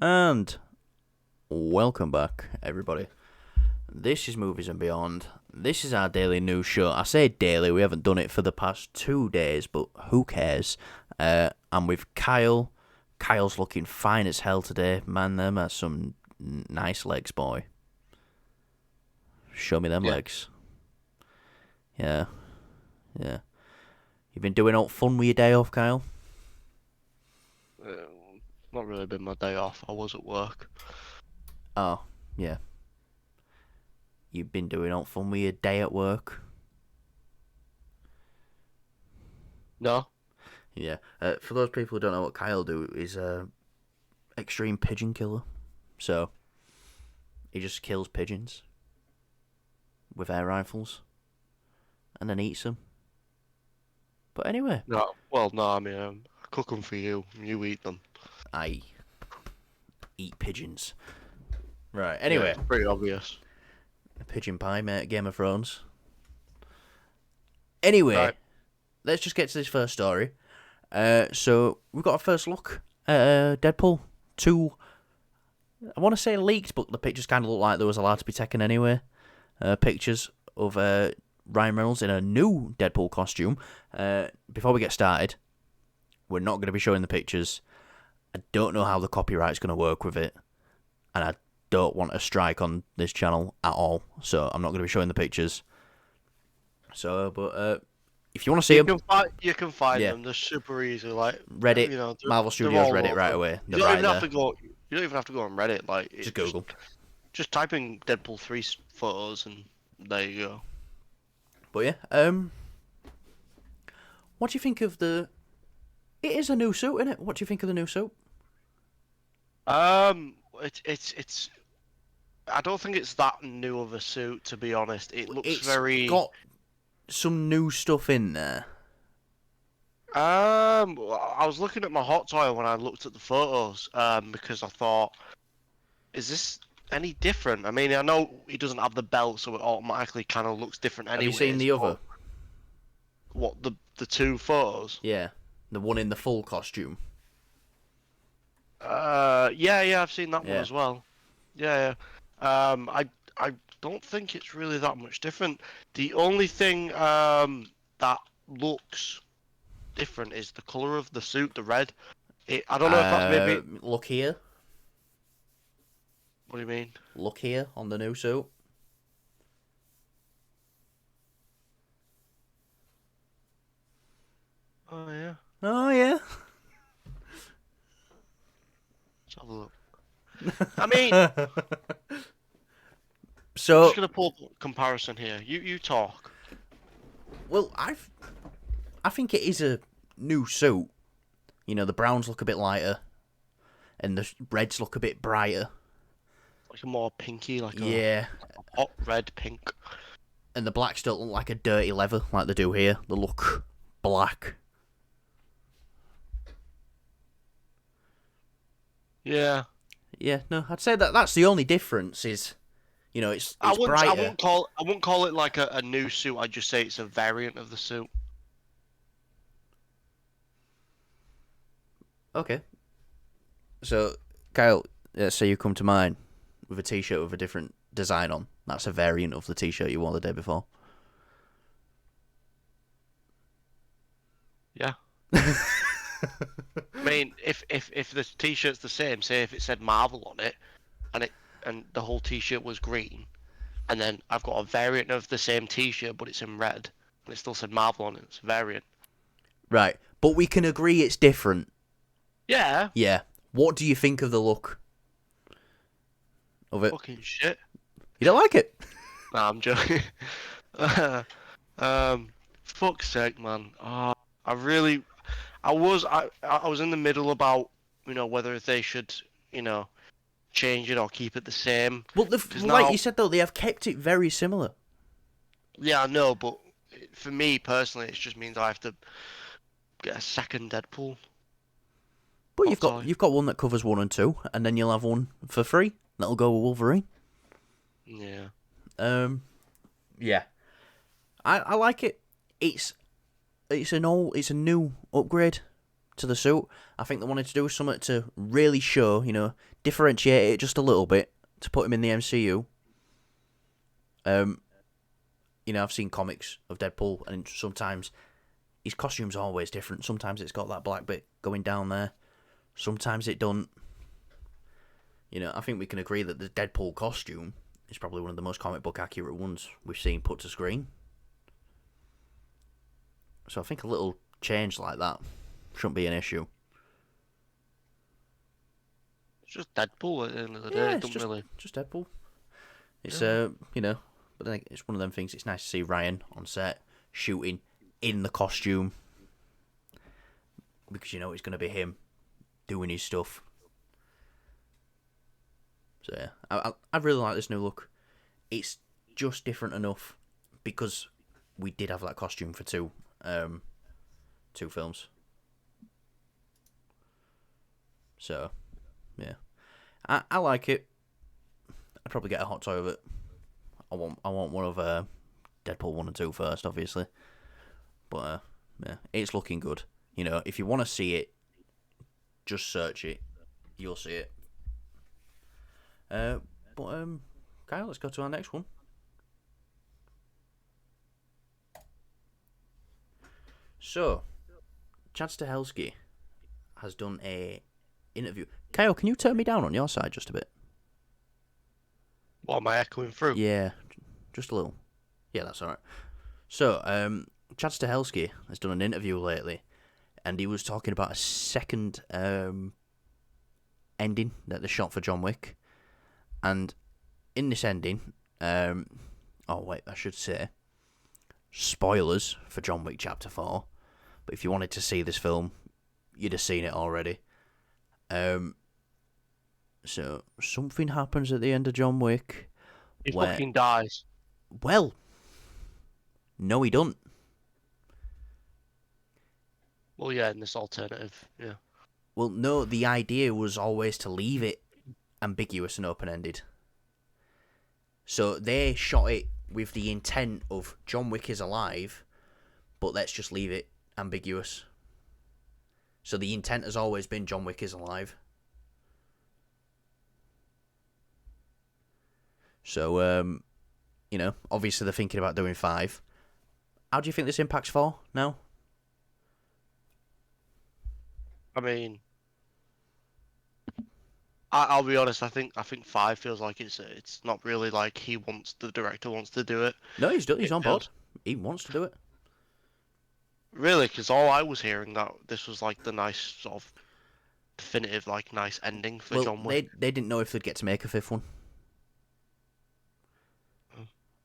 And welcome back, everybody. This is Movies and Beyond. This is our daily news show. I say daily, we haven't done it for the past 2 days, but who cares? I'm with Kyle. Kyle's looking fine as hell today. Man, them are some nice legs, boy. Show me them legs. Yeah. You've been doing all fun with your day off, Kyle? Not really been my day off. I was at work. Oh, yeah. You've been doing all fun with your day at work? No? Yeah. For those people who don't know what Kyle do, he's a extreme pigeon killer. So, he just kills pigeons with air rifles and then eats them. But anyway. No. Well, no, I mean, I cook them for you, and you eat them. I eat pigeons. Right, anyway. Yeah, it's pretty obvious. Pigeon pie, mate, Game of Thrones. Anyway, Right. Let's just get to this first story. So, we've got a first look at Deadpool 2. I want to say leaked, but the pictures kind of look like they was allowed to be taken anyway. Pictures of Ryan Reynolds in a new Deadpool costume. Before we get started, we're not going to be showing the pictures. I don't know how the copyright's going to work with it. And I don't want a strike on this channel at all. So I'm not going to be showing the pictures. So, but if you want to see them, You can find them. They're super easy. Like Reddit, you know, Marvel Studios, Reddit right away. You don't even have to go. You don't even have to go on Reddit. Like Just Google. Just type in Deadpool 3 photos, and there you go. But yeah, what do you think of the? It is a new suit, isn't it? What do you think of the new suit? It's. I don't think it's that new of a suit, to be honest. It's got some new stuff in there. I was looking at my hot toy when I looked at the photos, because I thought, is this any different? I mean, I know he doesn't have the belt, so it automatically kind of looks different anyway. Have you seen the other? What, the two photos? Yeah, the one in the full costume. Yeah, I've seen that one Yeah. as well. Yeah. I don't think it's really that much different. The only thing that looks different is the color of the suit, the red. I don't know if that's maybe. Look here. What do you mean? Look here on the new suit. Oh yeah. Oh yeah. Let's have a look. I mean, so I'm just gonna pull up a comparison here. You talk. Well, I think it is a new suit. You know, the browns look a bit lighter, and the reds look a bit brighter. Like a more pinky, like a hot red pink. And the blacks don't look like a dirty leather like they do here. They look black. Yeah. Yeah, no, I'd say that's the only difference is, you know, it's brighter. I wouldn't call it like a new suit. I'd just say it's a variant of the suit. Okay. So, Kyle, say you come to mine with a t-shirt with a different design on. That's a variant of the t-shirt you wore the day before. Yeah. I mean, if the t-shirt's the same, say if it said Marvel on it, and the whole t-shirt was green, and then I've got a variant of the same t-shirt, but it's in red, and it still said Marvel on it, it's a variant. Right, but we can agree it's different. Yeah. Yeah. What do you think of the look of it? Fucking shit. You don't like it? Nah, I'm joking. Fuck's sake, man. I was in the middle about, you know, whether they should, you know, change it or keep it the same. Well, like you said though, they have kept it very similar. Yeah, I know, but for me personally, it just means I have to get a second Deadpool. But you've got one that covers 1 and 2, and then you'll have one for free that'll go with Wolverine. Yeah. Yeah. I like it. It's a new upgrade to the suit. I think they wanted to do something to really show, you know, differentiate it just a little bit to put him in the MCU. I've seen comics of Deadpool, and sometimes his costume's always different. Sometimes it's got that black bit going down there. Sometimes it don't. I think we can agree that the Deadpool costume is probably one of the most comic book accurate ones we've seen put to screen. So I think a little change like that shouldn't be an issue. It's just Deadpool at the end of the day. Yeah, It don't really. Just Deadpool. It's but then it's one of them things. It's nice to see Ryan on set shooting in the costume because it's going to be him doing his stuff. So yeah, I really like this new look. It's just different enough because we did have that costume for two films. So yeah, I like it. I'd probably get a hot toy of it. I want one of Deadpool 1 and 2 first, obviously. But yeah, it's looking good. If you want to see it, just search it. You'll see it. Kyle, let's go to our next one. So, Chad Stahelski has done a interview. Kyle, can you turn me down on your side just a bit? What, am I echoing through? Yeah, just a little. Yeah, that's alright. So, Chad Stahelski has done an interview lately, and he was talking about a second ending that they shot for John Wick. And in this ending, I should say, spoilers for John Wick Chapter 4. But if you wanted to see this film, you'd have seen it already. So something happens at the end of John Wick. He fucking dies. Well, no, he don't. Well, yeah, in this alternative, yeah. Well, no, the idea was always to leave it ambiguous and open-ended. So they shot it with the intent of John Wick is alive, but let's just leave it ambiguous. So the intent has always been John Wick is alive. So, obviously they're thinking about doing 5. How do you think this impacts 4 now? I mean, I'll be honest. I think 5 feels like it's not really like the director wants to do it. No, he's on board. He wants to do it. Really, because all I was hearing that this was like the nice sort of definitive, like nice ending for John Wick. They didn't know if they'd get to make a 5th one.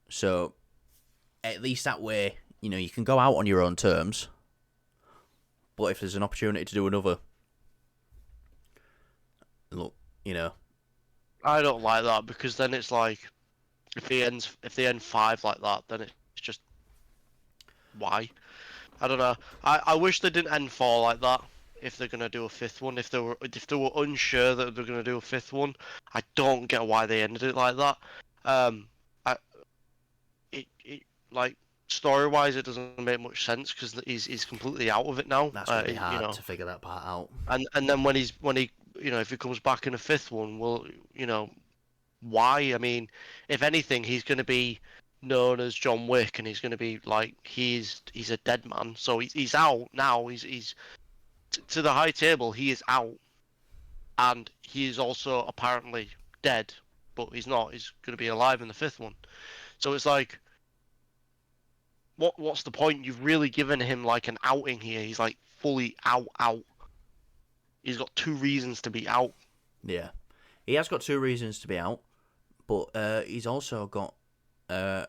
So, at least that way, you can go out on your own terms. But if there's an opportunity to do another, look, I don't like that because then it's like, if they end 5 like that, then it's just why? I don't know. I wish they didn't end 4 like that. If they're gonna do a 5th one, if they were unsure that they're gonna do a 5th one, I don't get why they ended it like that. Like story-wise, it doesn't make much sense because he's completely out of it now. That's really hard to figure that part out. And then when he if he comes back in a 5th one, well, why? I mean, if anything, he's going to be known as John Wick, and he's going to be like he's a dead man. So he's out now. He's to the high table. He is out, and he is also apparently dead, but he's not. He's going to be alive in the 5th one. So it's like, what's the point? You've really given him like an outing here. He's like fully out. He's got 2 reasons to be out. Yeah, he has got 2 reasons to be out, but he's also got a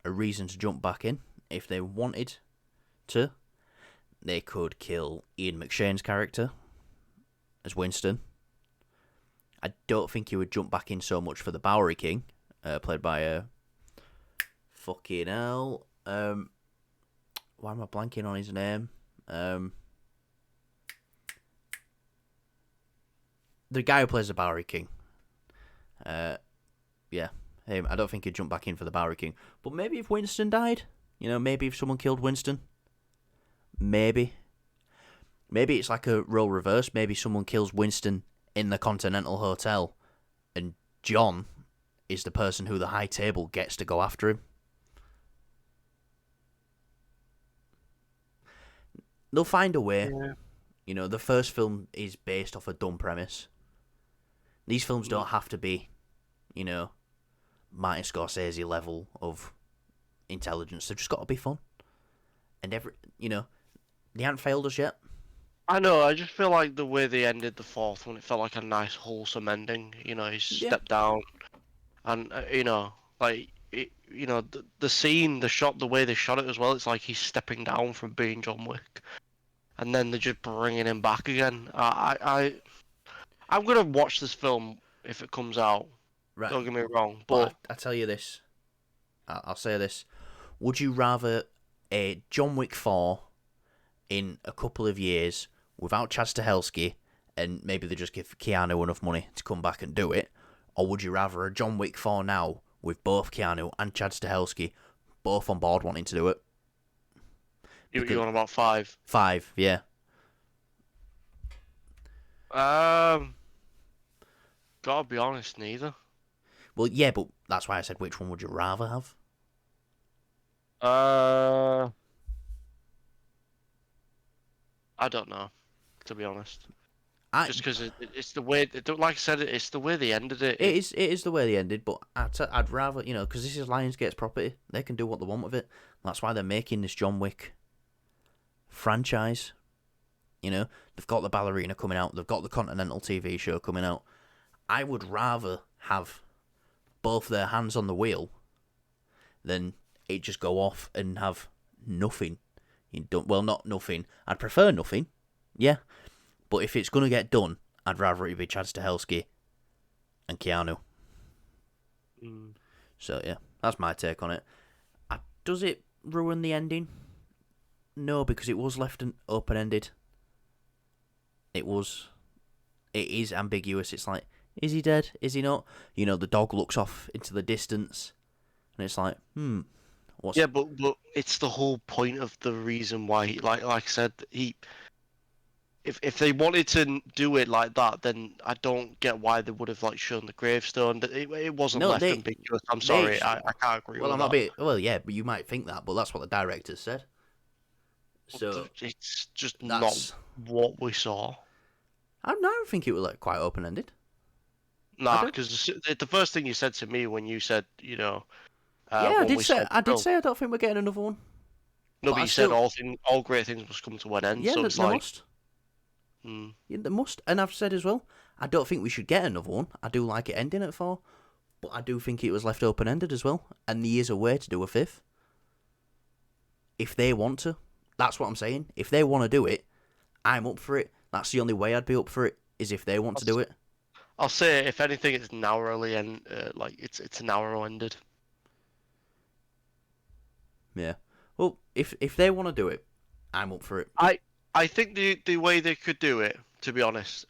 reason to jump back in if they wanted to. They could kill Ian McShane's character as Winston. I don't think he would jump back in so much for the Bowery King, played by fucking hell. Why am I blanking on his name? The guy who plays the Bowery King. Yeah, him. I don't think he'd jump back in for the Bowery King. But maybe if Winston died, maybe if someone killed Winston, maybe it's like a role reverse. Maybe someone kills Winston in the Continental Hotel, and John is the person who the High Table gets to go after him. They'll find a way. Yeah. You know, the first film is based off a dumb premise. These films don't have to be, you know, Martin Scorsese level of intelligence. They've just got to be fun. And they haven't failed us yet. I know. I just feel like the way they ended the fourth one, it felt like a nice wholesome ending. You know, he Yeah. stepped down, and like the scene, the shot, the way they shot it as well. It's like he's stepping down from being John Wick, and then they're just bringing him back again. I'm gonna watch this film if it comes out. Right. Don't get me wrong, But but I tell you this. I'll say this. Would you rather a John Wick 4 in a couple of years without Chad Stahelski, and maybe they just give Keanu enough money to come back and do it? Or would you rather a John Wick 4 now with both Keanu and Chad Stahelski both on board wanting to do it? you're on about 5. 5, yeah. Gotta be honest, neither. Well, yeah, but that's why I said which one would you rather have? I don't know, to be honest. I, Just because it's the way, like I said, it's the way they ended it. It is the way they ended, but I'd rather, because this is Lionsgate's property. They can do what they want with it. That's why they're making this John Wick franchise. They've got the ballerina coming out. They've got the Continental TV show coming out. I would rather have both their hands on the wheel than it just go off and have nothing. Not nothing. I'd prefer nothing. Yeah. But if it's going to get done, I'd rather it be Chad Stahelski and Keanu. So, yeah, that's my take on it. Does it ruin the ending? No, because it was left open-ended. It is ambiguous. It's like, is he dead? Is he not? The dog looks off into the distance, and it's like, what's... Yeah, but it's the whole point of the reason why, like I said, if they wanted to do it like that, then I don't get why they would have shown the gravestone. It wasn't left ambiguous. I'm sorry, I can't agree with that. Well, yeah, but you might think that, but that's what the directors said. So it's just not what we saw. I don't think it was quite open ended. Nah, because the first thing you said to me when you said, yeah, I did say I don't think we're getting another one. No, but you said all great things must come to an end. Yeah, so they must. Yeah, they must. And I've said as well, I don't think we should get another one. I do like it ending at 4, but I do think it was left open ended as well. And there is a way to do a 5th if they want to. That's what I'm saying. If they want to do it, I'm up for it. That's the only way I'd be up for it, is if they want to do it. I'll say, if anything, it's narrowly and it's narrow ended. Yeah. Well, if they want to do it, I'm up for it. I think the way they could do it, to be honest,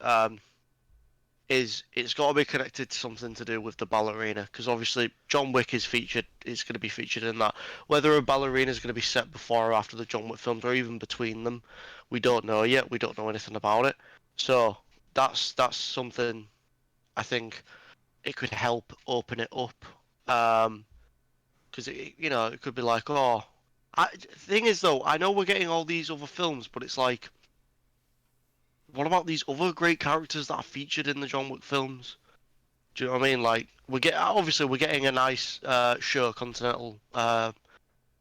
is it's got to be connected to something to do with the ballerina, because obviously John Wick is going to be featured in that. Whether a ballerina is going to be set before or after the John Wick films, or even between them, we don't know yet. We don't know anything about it. So that's something I think it could help open it up. Because it could be like, thing is though, I know we're getting all these other films, but it's like, what about these other great characters that are featured in the John Wick films? Do you know what I mean? Like, we're getting a nice show, Continental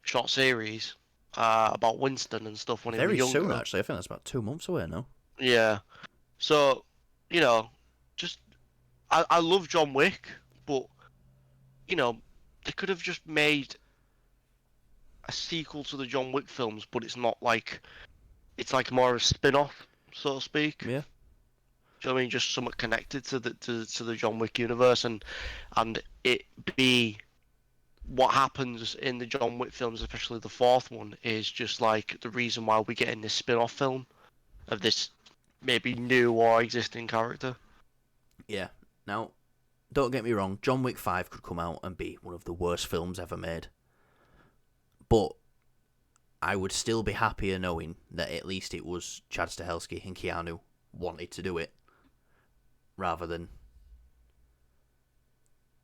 short series about Winston and stuff when he was younger. Very soon, actually. I think that's about 2 months away now. Yeah. So, just I love John Wick, but they could have just made a sequel to the John Wick films, but it's not it's more of a spin-off, so to speak. Yeah. Do you know what I mean? Just somewhat connected to the John Wick universe, and it be what happens in the John Wick films, especially the 4th one, is just the reason why we're getting this spin-off film of this maybe new or existing character. Yeah. Now, don't get me wrong, John Wick 5 could come out and be one of the worst films ever made. But I would still be happier knowing that at least it was Chad Stahelski and Keanu wanted to do it. rather than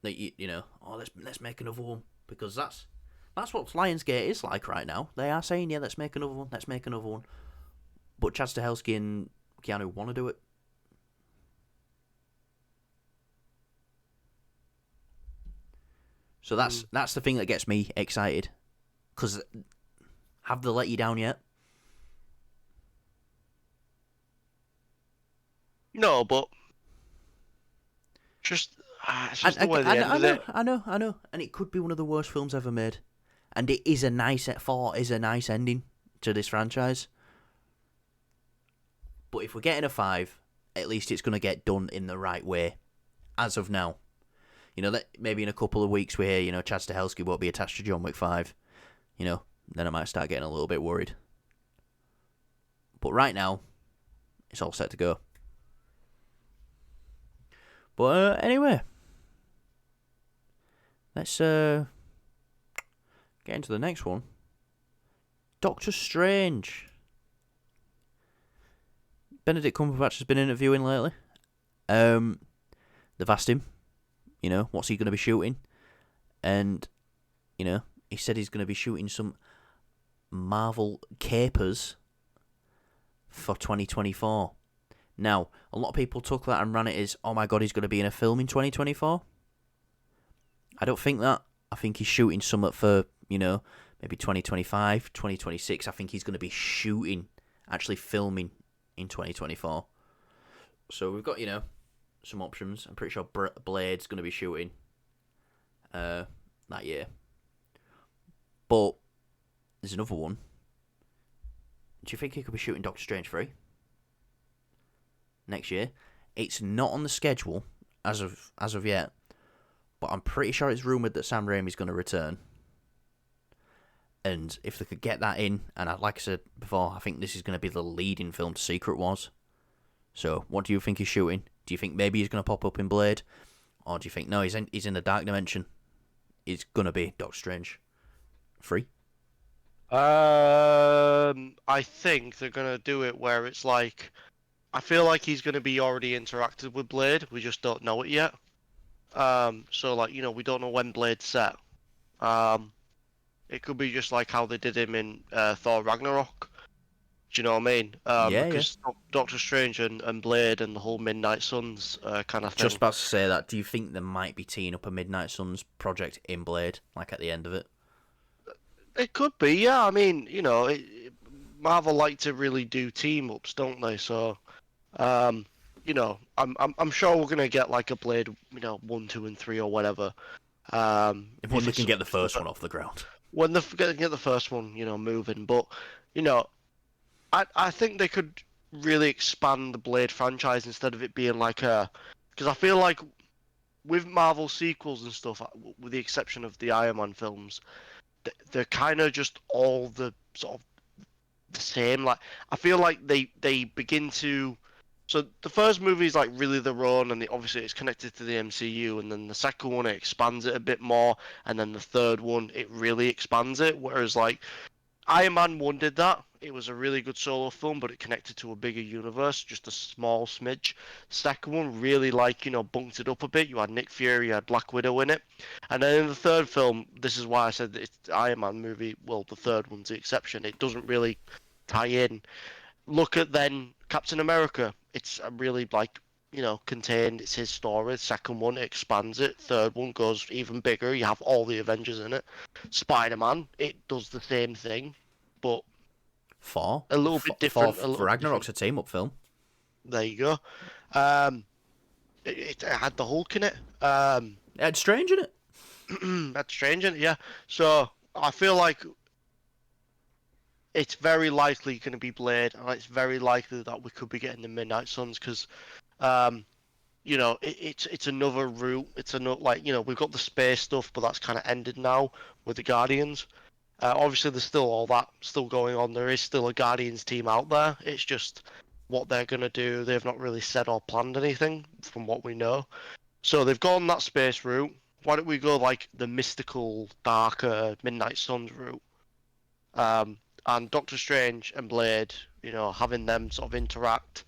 that you know, oh let's make another one, because that's what Lionsgate is like right now. They are saying, yeah, let's make another one, let's make another one, but Chad Stahelski and Keanu want to do it. So that's the thing that gets me excited, because have they let you down yet? No, but just it's just the way they ended it. I know, and it could be one of the worst films ever made, and it is a nice ending to this franchise. But if we're getting a 5, at least it's going to get done in the right way. As of now, you know, that maybe in a couple of weeks we hear, you know, Chad Stahelski won't be attached to John Wick 5. You know, then I might start getting a little bit worried. But right now, it's all set to go. But anyway, let's get into the next one. Doctor Strange. Benedict Cumberbatch has been interviewing lately. They've asked him, you know, what's he going to be shooting? And, you know, he said he's going to be shooting some Marvel capers for 2024. Now, a lot of people took that and ran it as, oh my god, he's going to be in a film in 2024. I don't think that. I think he's shooting something for, you know, maybe 2025, 2026. I think he's going to be shooting, actually filming in 2024. So we've got, you know, some options. I'm pretty sure Blade's going to be shooting that year. But there's another one. Do you think he could be shooting Doctor Strange 3 next year? It's not on the schedule as of yet, but I'm pretty sure it's rumoured that Sam Raimi's going to return. And if they could get that in, and like I said before, I think this is going to be the leading film to Secret Wars. So, what do you think he's shooting? Do you think maybe he's going to pop up in Blade? Or do you think, no, he's in the Dark Dimension? It's going to be Doctor Strange 3? I think they're gonna do it where it's like, I feel like he's gonna be already interacted with Blade. We just don't know it yet. So like, you know, we don't know when Blade's set. It could be just like how they did him in Thor Ragnarok. Do you know what I mean? Yeah. Because Doctor Strange and Blade and the whole Midnight Suns kind of thing. Just about to say that. Do you think they might be teeing up a Midnight Suns project in Blade, like at the end of it? It could be, yeah. I mean, you know, Marvel like to really do team ups, don't they? So, you know, I'm sure we're gonna get like a Blade, you know, 1, 2, and 3 or whatever. When they can get the first one off the ground. When they get the first one, you know, moving. But, you know, I think they could really expand the Blade franchise instead of it being like a, because I feel like with Marvel sequels and stuff, with the exception of the Iron Man films, they're kind of just all the sort of the same. Like, I feel like they begin to. So the first movie is like really their own, and obviously it's connected to the MCU, and then the second one it expands it a bit more, and then the third one it really expands it. Whereas like Iron Man 1 did that. It was a really good solo film, but it connected to a bigger universe, just a small smidge. Second one really, like, you know, bunked it up a bit. You had Nick Fury, you had Black Widow in it. And then in the third film, this is why I said that it's the Iron Man movie. Well, the third one's the exception. It doesn't really tie in. Look at then Captain America. It's a really, like, you know, contained. It's his story. Second one it expands it. Third one goes even bigger. You have all the Avengers in it. Spider-Man, it does the same thing, but Four. a little bit different. For Ragnarok's a team-up film. There you go. It had the Hulk in it. It had Strange in it. That's strange, isn't it? Yeah. So I feel like it's very likely going to be Blade, and it's very likely that we could be getting the Midnight Suns because, you know, it's another route. It's another, like, you know, we've got the space stuff, but that's kind of ended now with the Guardians. Obviously, there's still all that still going on. There is still a Guardians team out there. It's just what they're going to do. They've not really said or planned anything from what we know. So they've gone that space route. Why don't we go like the mystical, darker Midnight Suns route? And Doctor Strange and Blade, you know, having them sort of interact.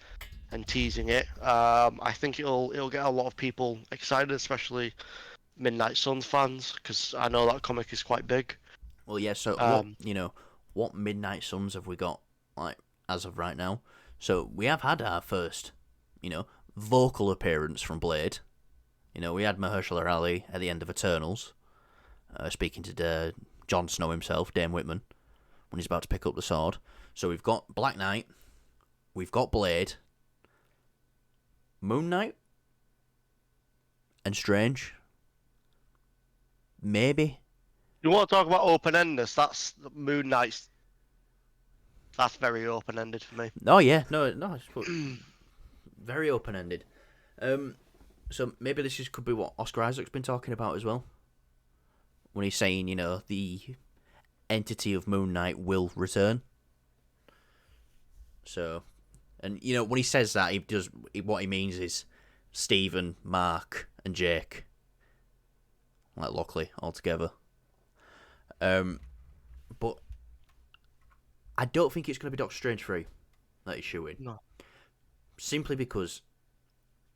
and teasing it. I think it'll get a lot of people excited, especially Midnight Suns fans, because I know that comic is quite big. Well, yeah. So Um, what Midnight Suns have we got like as of right now? So we have had our first, vocal appearance from Blade. We had Mahershala Ali at the end of Eternals, speaking to Jon Snow himself, Dame Whitman, when he's about to pick up the sword. So we've got Black Knight, we've got Blade, Moon Knight, and Strange. Maybe. you want to talk about open-endedness? That's Moon Knight's. That's very open-ended for me. Oh yeah, no, it's very open ended. So maybe could be what Oscar Isaac's been talking about as well, when he's saying the entity of Moon Knight will return. So, and when he says that, what he means is Stephen, Mark, and Jake, like Lockley, all together. But I don't think it's going to be Doctor Strange 3 that he's shooting. No. Simply because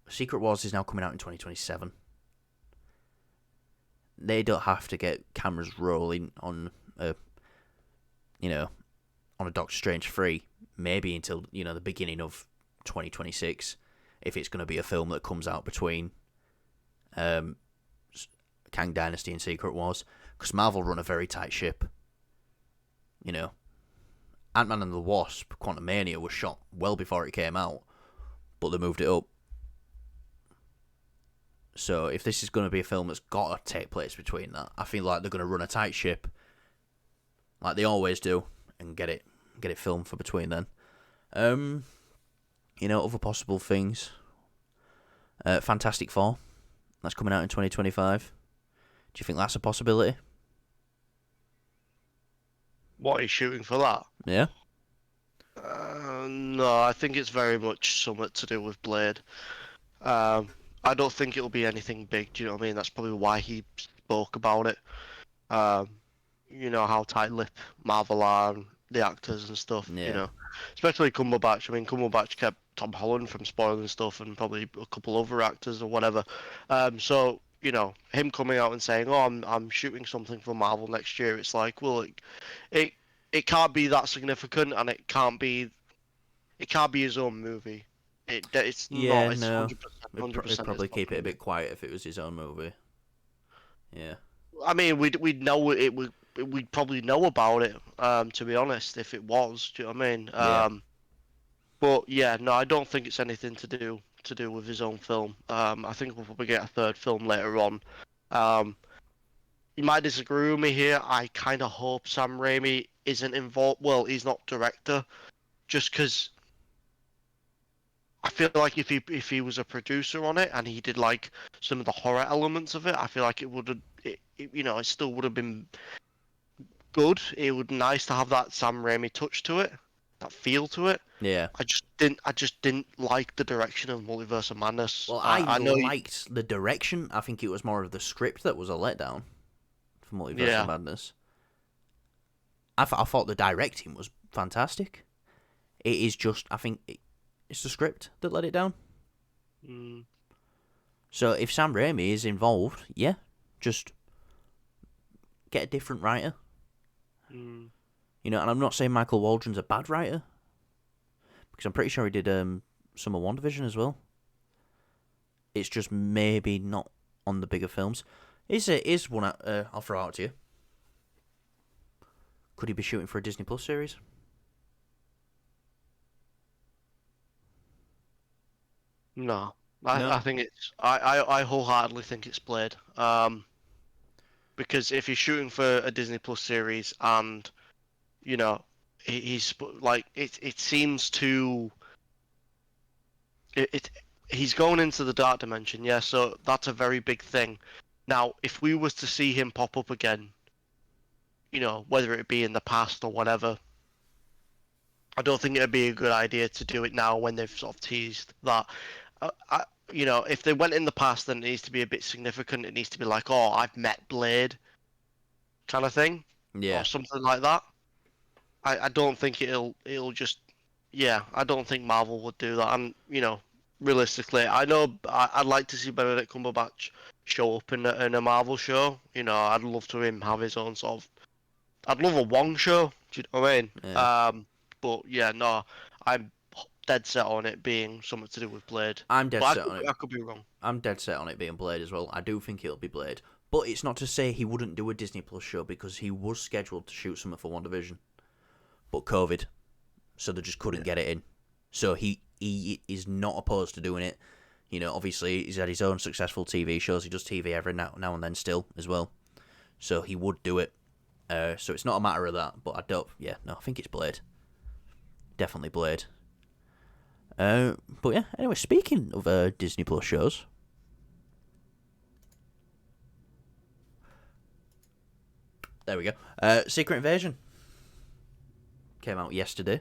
Secret Wars is now coming out in 2027. They don't have to get cameras rolling on a Doctor Strange 3 maybe until the beginning of 2026, if it's going to be a film that comes out between Kang Dynasty and Secret Wars, because Marvel run a very tight ship. Ant-Man and the Wasp, Quantumania, was shot well before it came out, but they moved it up. So if this is going to be a film that's got to take place between that, I feel like they're going to run a tight ship, like they always do, and get it filmed for between then. Other possible things. Fantastic Four, that's coming out in 2025. Do you think that's a possibility? What he's shooting for that? Yeah. No, I think it's very much something to do with Blade. I don't think it'll be anything big. Do you know what I mean? That's probably why he spoke about it. You know how tight-lipped Marvel are, and the actors and stuff. Yeah. Especially Cumberbatch. I mean, Cumberbatch kept Tom Holland from spoiling stuff, and probably a couple other actors or whatever. So him coming out and saying, "Oh, I'm shooting something for Marvel next year." It's like, well, it can't be that significant, and it can't be his own movie. It's Yeah, not. It's no. 100%. It'd 100%. It's probably not keep it gonna a be. bit quiet if it was his own movie. Yeah. I mean, we'd know it. We'd probably know about it. To be honest, if it was, do you know what I mean? Yeah. But yeah, no, I don't think it's anything to do with his own film. I think we'll probably get a third film later on. Um, you might disagree with me here. I kind of hope Sam Raimi isn't involved. Well, he's not director, just because I feel like if he was a producer on it and he did like some of the horror elements of it, I feel like it would have, it still would have been good. It would be nice to have that Sam Raimi touch to it, that feel to it. Yeah. I just didn't like the direction of Multiverse of Madness. Well, I I know. liked the direction. I think it was more of the script that was a letdown for Multiverse of Yeah. Madness. I thought the directing was fantastic. It is just, I think it's the script that let it down. Mm, So if Sam Raimi is involved, yeah, just get a different writer. mm. And I'm not saying Michael Waldron's a bad writer, because I'm pretty sure he did Summer WandaVision as well. It's just maybe not on the bigger films. Is one I'll throw out to you. Could he be shooting for a Disney Plus series? No. No. I think it's I wholeheartedly think it's Blade. Because if he's shooting for a Disney Plus series and you know he's like it seems to it he's going into the dark dimension, yeah, so that's a very big thing. Now, if we was to see him pop up again, whether it be in the past or whatever, I don't think it'd be a good idea to do it now when they've sort of teased that. If they went in the past, then it needs to be a bit significant. It needs to be like, oh, I've met Blade, kind of thing, or Yeah. something like that. I don't think it'll just yeah, I don't think Marvel would do that. And realistically, I know I'd like to see Benedict Cumberbatch show up in a Marvel show. I'd love to him have his own sort of. I'd love a Wong show. Do you know what I mean? Yeah. But yeah, no, I'm dead set on it being something to do with Blade. I'm dead But set on it. I could be wrong. I'm dead set on it being Blade as well. I do think it'll be Blade. But it's not to say he wouldn't do a Disney Plus show because he was scheduled to shoot something for WandaVision. But COVID. So they just couldn't get it in. So he is not opposed to doing it. Obviously he's had his own successful TV shows. He does TV every now and then still as well. So he would do it. So it's not a matter of that. But I think it's Blade. Definitely Blade. But yeah, anyway, speaking of Disney Plus shows. There we go. Secret Invasion came out yesterday.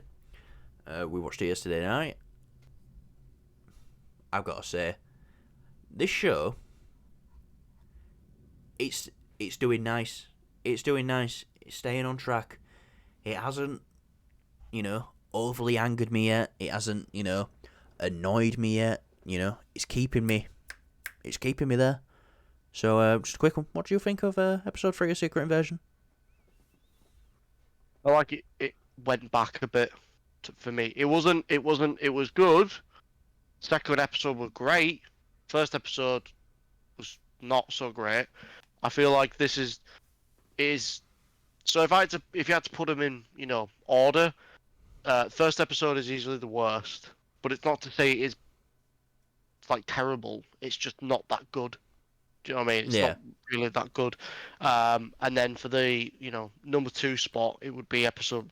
We watched it yesterday night. I've got to say, this show, it's doing nice. It's doing nice. It's staying on track. It hasn't, overly angered me yet. It hasn't, annoyed me yet. It's keeping me. It's keeping me there. So, just a quick one. What do you think of episode 3 of Secret Invasion? I like it. It went back a bit for me. It wasn't. It was good. Second episode was great. First episode was not so great. I feel like this is. So if you had to put them in, order, first episode is easily the worst. But it's not to say it's like terrible. It's just not that good. Do you know what I mean? It's not really that good. And then for the number 2 spot, it would be episode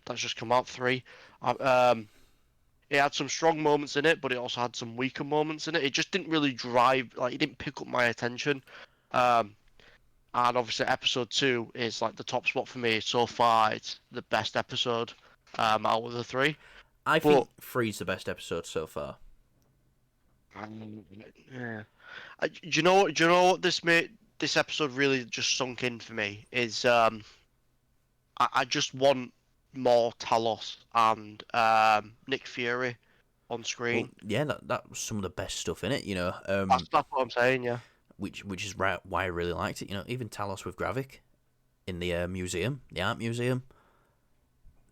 that's just come out 3. It had some strong moments in it, but it also had some weaker moments in it. It just didn't really drive, like it didn't pick up my attention. And obviously episode 2 is like the top spot for me so far. It's the best episode out of the 3. I think 3's the best episode so far. Yeah. Do you know what this episode really just sunk in for me is I just want more Talos and Nick Fury on screen. Well, yeah, that was some of the best stuff in it. That's what I'm saying. Yeah. Which is why I really liked it. Even Talos with Gravik in the museum, the art museum.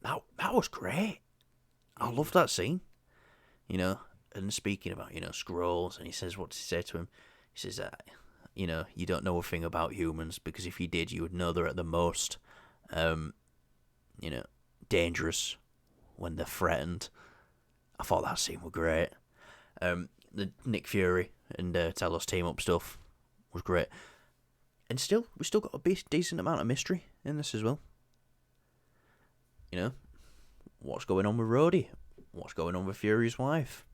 That was great. I loved that scene. And speaking about scrolls, and he says, what does he say to him? He says, you don't know a thing about humans because if you did, you would know they're at the most, dangerous when they're threatened. I thought that scene was great. The Nick Fury and Talos team up stuff was great. And we still got a decent amount of mystery in this as well. What's going on with Rhodey? What's going on with Fury's wife?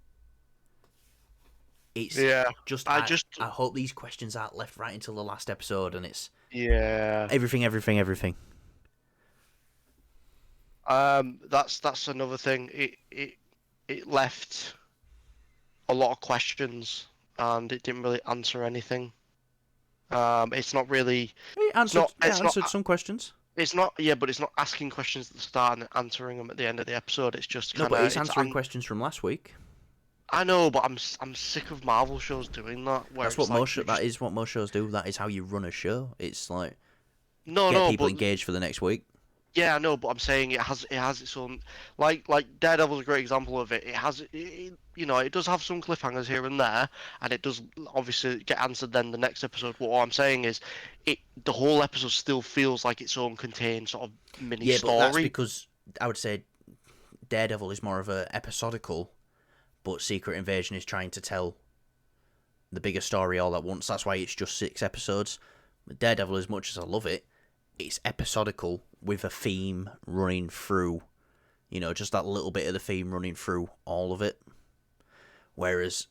It's I hope these questions aren't left right until the last episode, and it's everything. That's another thing. It left a lot of questions, and it didn't really answer anything. It's not really. It answered some questions. It's not, but it's not asking questions at the start and answering them at the end of the episode. It's just kind of. No, but it's answering questions from last week. I know, but I'm sick of Marvel shows doing that. That's what that is what most shows do. That is how you run a show. It's like get people engaged for the next week. Yeah, I know, but I'm saying it has its own like Daredevil's a great example of it. It does have some cliffhangers here and there, and it does obviously get answered then the next episode. But what I'm saying is, the whole episode still feels like its own contained sort of mini story. Yeah, but that's because I would say Daredevil is more of a episodical, but Secret Invasion is trying to tell the bigger story all at once. That's why it's just 6 episodes. But Daredevil, as much as I love it, it's episodical with a theme running through, just that little bit of the theme running through all of it. Whereas,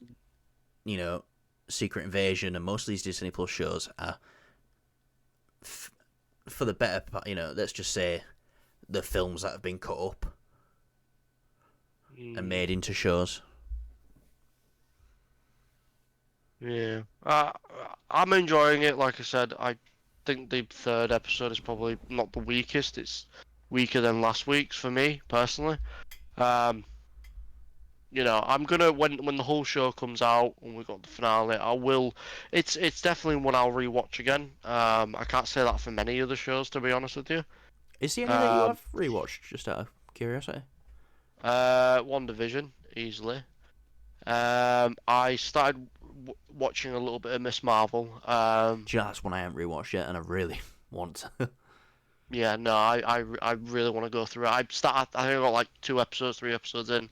Secret Invasion and most of these Disney Plus shows are, for the better part, let's just say, the films that have been cut up and made into shows. Yeah, I'm enjoying it. Like I said, I think the 3rd episode is probably not the weakest. It's weaker than last week's for me personally. I'm gonna when the whole show comes out and we've got the finale, I will. It's definitely one I'll rewatch again. I can't say that for many other shows, to be honest with you. Is there any that you Um, have rewatched, just out of curiosity? One Division easily. I started watching a little bit of Miss Marvel. Do you know, that's one I haven't rewatched yet, and I really want to. Yeah, no, I really want to go through it. I think I got like 2 episodes, 3 episodes in,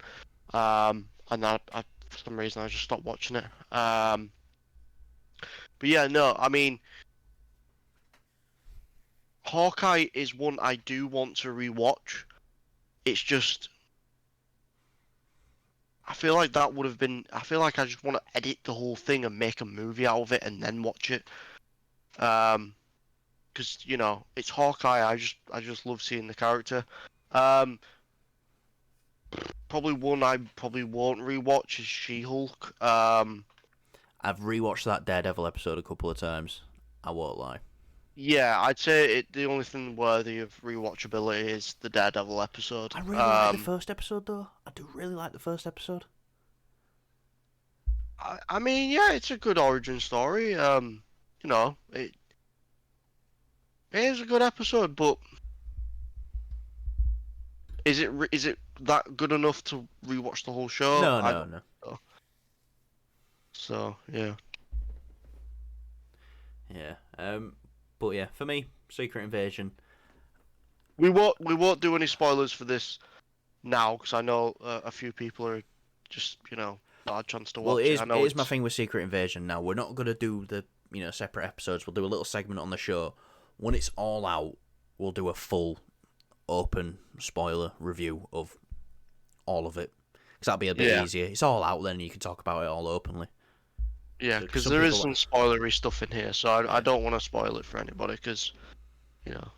and then for some reason I just stopped watching it. But yeah, no, I mean, Hawkeye is one I do want to rewatch. It's just, I feel like that would have been. I feel like I just want to edit the whole thing and make a movie out of it and then watch it. Because it's Hawkeye. I just love seeing the character. Um, Probably one I probably won't rewatch is She-Hulk. I've rewatched that Daredevil episode a couple of times. I won't lie. Yeah, I'd say the only thing worthy of rewatchability is the Daredevil episode. I really like the first episode, though. I do really like the first episode. I mean, yeah, it's a good origin story. It is a good episode, but is it that good enough to rewatch the whole show? No, I no, don't no. know. So yeah. Yeah. But yeah, for me, Secret Invasion. We won't do any spoilers for this now because I know a few people are just not had a chance to Well, watch it. I it know is my it's thing with Secret Invasion now. We're not going to do the, separate episodes. We'll do a little segment on the show. When it's all out, we'll do a full, open, spoiler review of all of it. Because that'll be a bit easier. It's all out then, you can talk about it all openly. yeah, So, because some there is people- some spoilery stuff in here, so I don't want to spoil it for anybody because you know.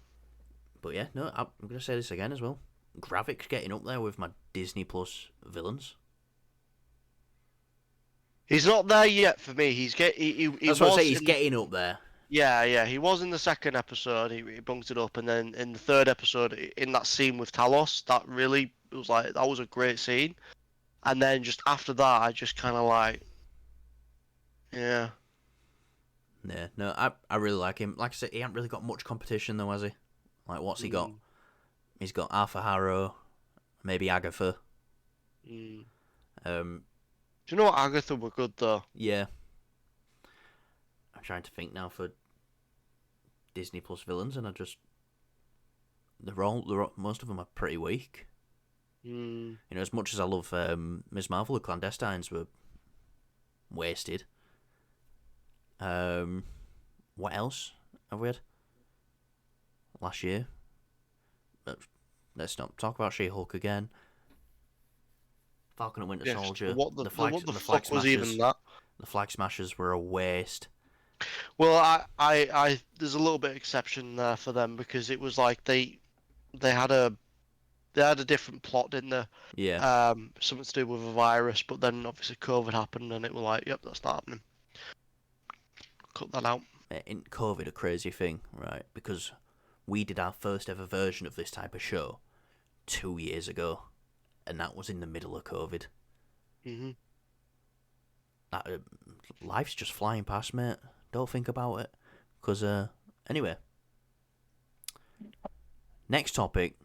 But yeah, no, I'm going to say this again as well. Gravik's getting up there with my Disney Plus villains. He's not there yet for me. He That's what I was say, he's getting up there. Yeah. He was in the second episode. He bunked it up, and then in the third episode, in that scene with Talos, that really it was like that was a great scene. And then just after that, I just kind of like, yeah, Yeah, no, I really like him. Like I said, he hasn't really got much competition though, has he? Like, what's he got? He's got Arthur Harrow, maybe Agatha. Mm. Um, Do you know what Agatha were good though? yeah. I'm trying to think now for Disney Plus villains, and most of them are pretty weak. Mm. As much as I love Ms. Marvel, the Clandestines were wasted. What else have we had last year? Let's not talk about She-Hulk again. Falcon and Winter Soldier. What the Flag fuck was Smashers. even that? The Flag Smashers were a waste. Well, there's a little bit of exception there for them because it was like they had a different plot, didn't they? Yeah. Something to do with a virus, but then obviously COVID happened, and it was like, yep, that's not happening. Cut that out. In COVID, a crazy thing, right? Because we did our first ever version of this type of show 2 years ago, and that was in the middle of COVID. Mhm. Life's just flying past, mate. Don't think about it. Because, anyway. Next topic.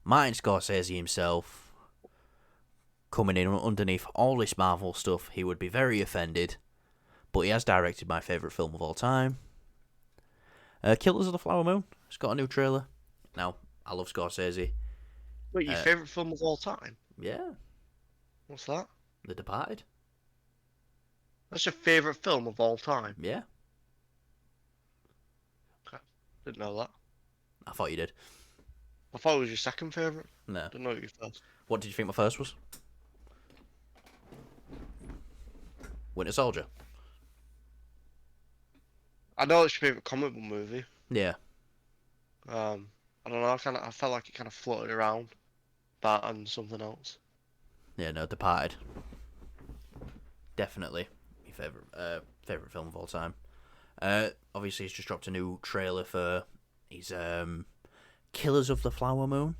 Martin Scorsese himself, coming in underneath all this Marvel stuff, he would be very offended. But he has directed my favourite film of all time. Killers of the Flower Moon. It's got a new trailer. Now, I love Scorsese. Wait, your favourite film of all time? Yeah. What's that? The Departed. That's your favourite film of all time? Yeah. Okay. Didn't know that. I thought you did. I thought it was your second favourite. No. Didn't know your first. What did you think my first was? Winter Soldier. I know it's your favourite comic book movie. Yeah. I don't know. I felt like it kind of floated around that and something else. Yeah, no, Departed. Definitely my favourite film of all time. Obviously, he's just dropped a new trailer for his Killers of the Flower Moon.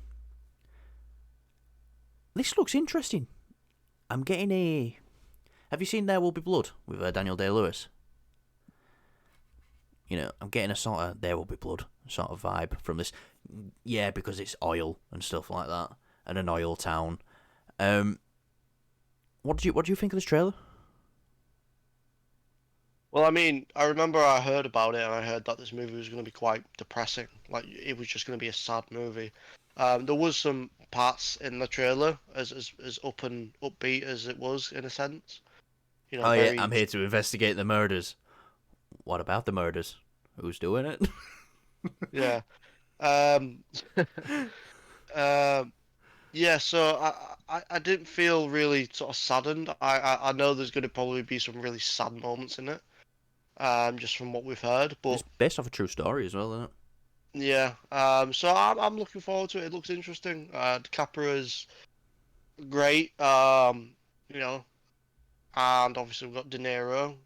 This looks interesting. I'm getting a. Have you seen There Will Be Blood with Daniel Day-Lewis? I'm getting a sort of There Will Be Blood sort of vibe from this. Yeah, because it's oil and stuff like that, and an oil town. Um, what do you think of this trailer? Well, I mean, I remember I heard about it, and I heard that this movie was going to be quite depressing. Like, it was just going to be a sad movie. There was some parts in the trailer as up and upbeat as it was, in a sense. Oh yeah, Very, I'm here to investigate the murders. What about the murders? Who's doing it? yeah. Um, um, yeah. So I didn't feel really sort of saddened. I know there's going to probably be some really sad moments in it. Just from what we've heard, It's but based off a true story as well, isn't it? yeah. So I'm looking forward to it. It looks interesting. DiCaprio's great. You know, and obviously we've got De Niro.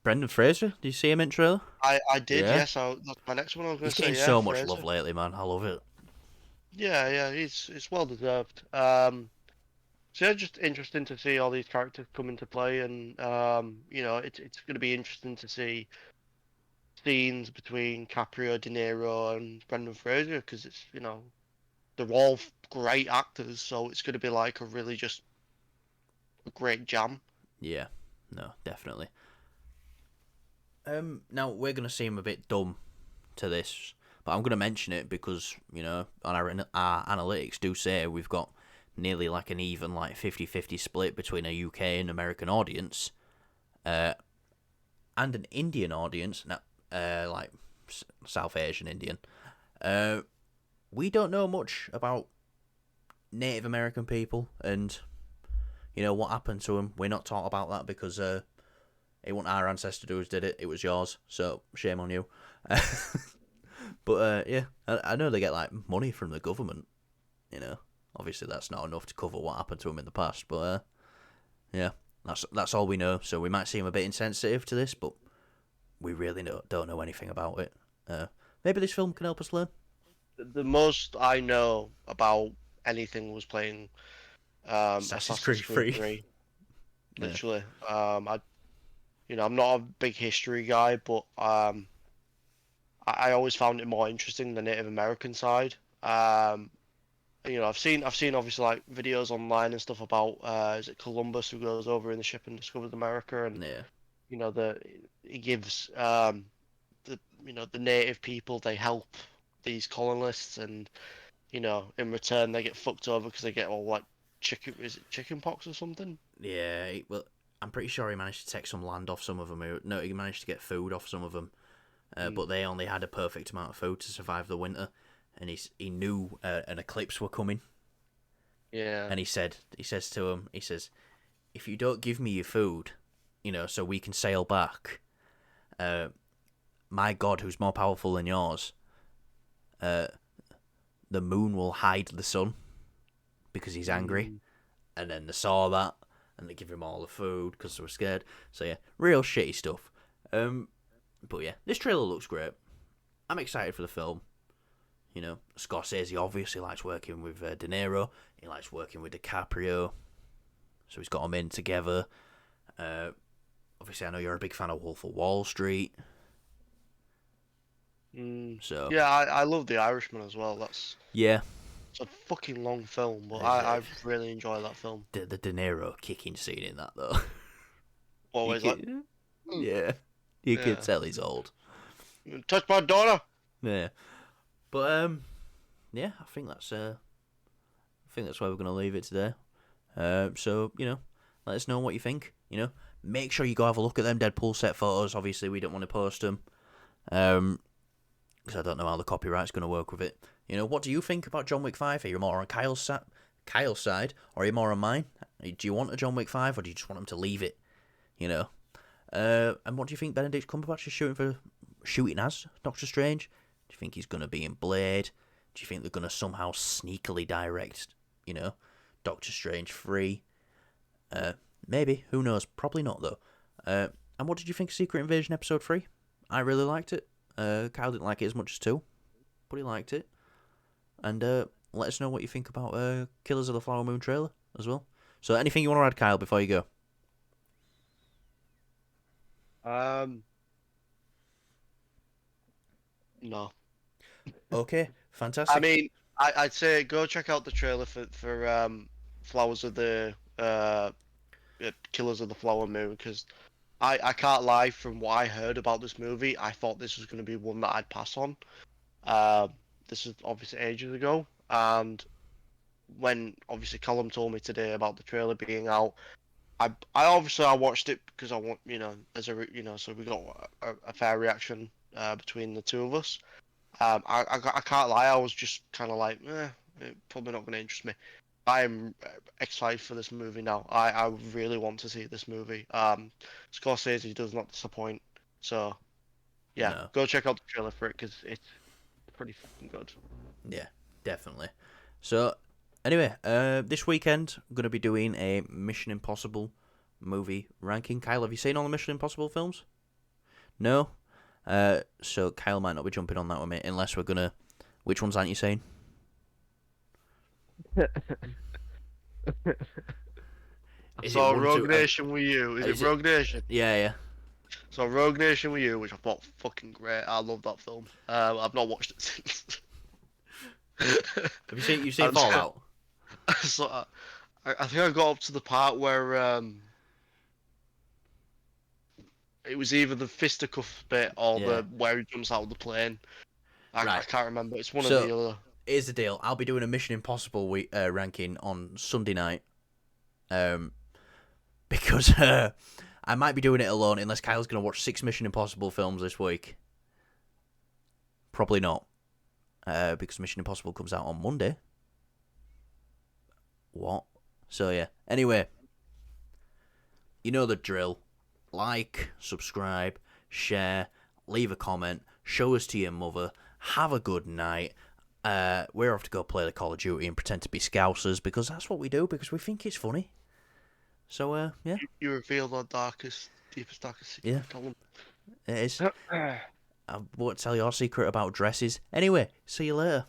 Brendan Fraser, do you see him in trailer? I did, Yeah, yes. That's my next one. I was going he's to say, getting yeah, so much love Fraser. lately, man. I love it. Yeah, it's well deserved. So yeah, just interesting to see all these characters come into play, and it's going to be interesting to see scenes between Caprio, De Niro, and Brendan Fraser because it's they're all great actors, so it's going to be like a really just a great jam. Yeah, no, definitely. Now we're gonna seem a bit dumb to this, but I'm gonna mention it because on our analytics do say we've got nearly like an even like 50-50 split between a UK and American audience, uh, and an Indian audience. Now, like South Asian Indian. Uh, we don't know much about Native American people and what happened to them. We're not taught about that because it wasn't our ancestors who did it. It was yours. So shame on you. But yeah, I know they get like money from the government. Obviously that's not enough to cover what happened to them in the past. But yeah, that's all we know. So we might seem a bit insensitive to this, but we really don't know anything about it. Maybe this film can help us learn. The most I know about anything was playing Assassin's Assassin's Creed Creed 3. 3, Yeah. literally. I'm not a big history guy, but I always found it more interesting the Native American side. I've seen obviously like videos online and stuff about is it Columbus who goes over in the ship and discovers America, and Yeah. the he gives the native people, they help these colonists, and in return they get fucked over because they get all like chicken pox or something. Yeah. Well, I'm pretty sure he managed to take some land off some of them. No, he managed to get food off some of them. Mm, But they only had a perfect amount of food to survive the winter, and he knew an eclipse were coming, yeah. and he says to him, if you don't give me your food, so we can sail back, uh, my god, who's more powerful than yours, uh, the moon will hide the sun because he's angry, Mm, and then they saw that, and they give him all the food because they were scared. So yeah, real shitty stuff. But yeah, this trailer looks great. I'm excited for the film. Scorsese obviously likes working with De Niro. He likes working with DiCaprio. So he's got them in together. Uh, Obviously, I know you're a big fan of Wolf of Wall Street. So, yeah, I love The Irishman as well. yeah. It's a fucking long film, but Is I it really enjoy that film. the De Niro kicking scene in that, though? you Always like, could, "Mm, yeah. You could yeah, tell he's old. touch my daughter. Yeah. But, yeah, I think that's where we're going to leave it today. So, let us know what you think. Make sure you go have a look at them Deadpool set photos. Obviously, we don't want to post them. Because I don't know how the copyright's going to work with it. What do you think about John Wick 5? Are you more on Kyle's side, or are you more on mine? Do you want a John Wick 5, or do you just want him to leave it? And what do you think Benedict Cumberbatch is shooting as Doctor Strange? Do you think he's going to be in Blade? Do you think they're going to somehow sneakily direct, Doctor Strange 3? Maybe. Who knows? Probably not, though. And what did you think of Secret Invasion Episode 3? I really liked it. Kyle didn't like it as much as 2, but he liked it. And let us know what you think about Killers of the Flower Moon trailer as well. So anything you want to add, Kyle, before you go? Um, no. Okay, I fantastic. mean, I'd say go check out the trailer for Flowers of the Killers of the Flower Moon because I can't lie, from what I heard about this movie, I thought this was going to be one that I'd pass on. Um, this was obviously ages ago, and when obviously Callum told me today about the trailer being out, I obviously I watched it because I want, as so we got a fair reaction between the two of us. I can't lie, I was just kind of like, probably not going to interest me. I am excited for this movie now. I really want to see this movie. Scorsese does not disappoint. So yeah, No. go check out the trailer for it because it's pretty fucking good. Yeah, definitely. So, anyway, this weekend I'm gonna be doing a Mission Impossible movie ranking. Kyle, have you seen all the Mission Impossible films? No. So Kyle might not be jumping on that with me unless we're gonna. Which ones aren't you saying? Is it So one, two? Rogue Nation with you. Is it Is it? Rogue Nation? Yeah, yeah. So Rogue Nation with you, which I thought fucking great. I love that film. I've not watched it since. Have you seen? You've seen And Fallout? so I think I got up to the part where it was either the fisticuff bit or Yeah. the where he jumps out of the plane. I Right. can't remember. It's one or So the other. here's the deal. I'll be doing a Mission Impossible ranking on Sunday night. Um, because I might be doing it alone unless Kyle's going to watch 6 Mission Impossible films this week. Probably not. Because Mission Impossible comes out on Monday. What? So, yeah. Anyway, you know the drill. Like, subscribe, share, leave a comment, show us to your mother. Have a good night. We're off to go play the Call of Duty and pretend to be Scousers because that's what we do because we think it's funny. So, yeah. You revealed our deepest, darkest Yeah, secret, Callum. it is. I won't tell your secret about dresses. Anyway, see you later.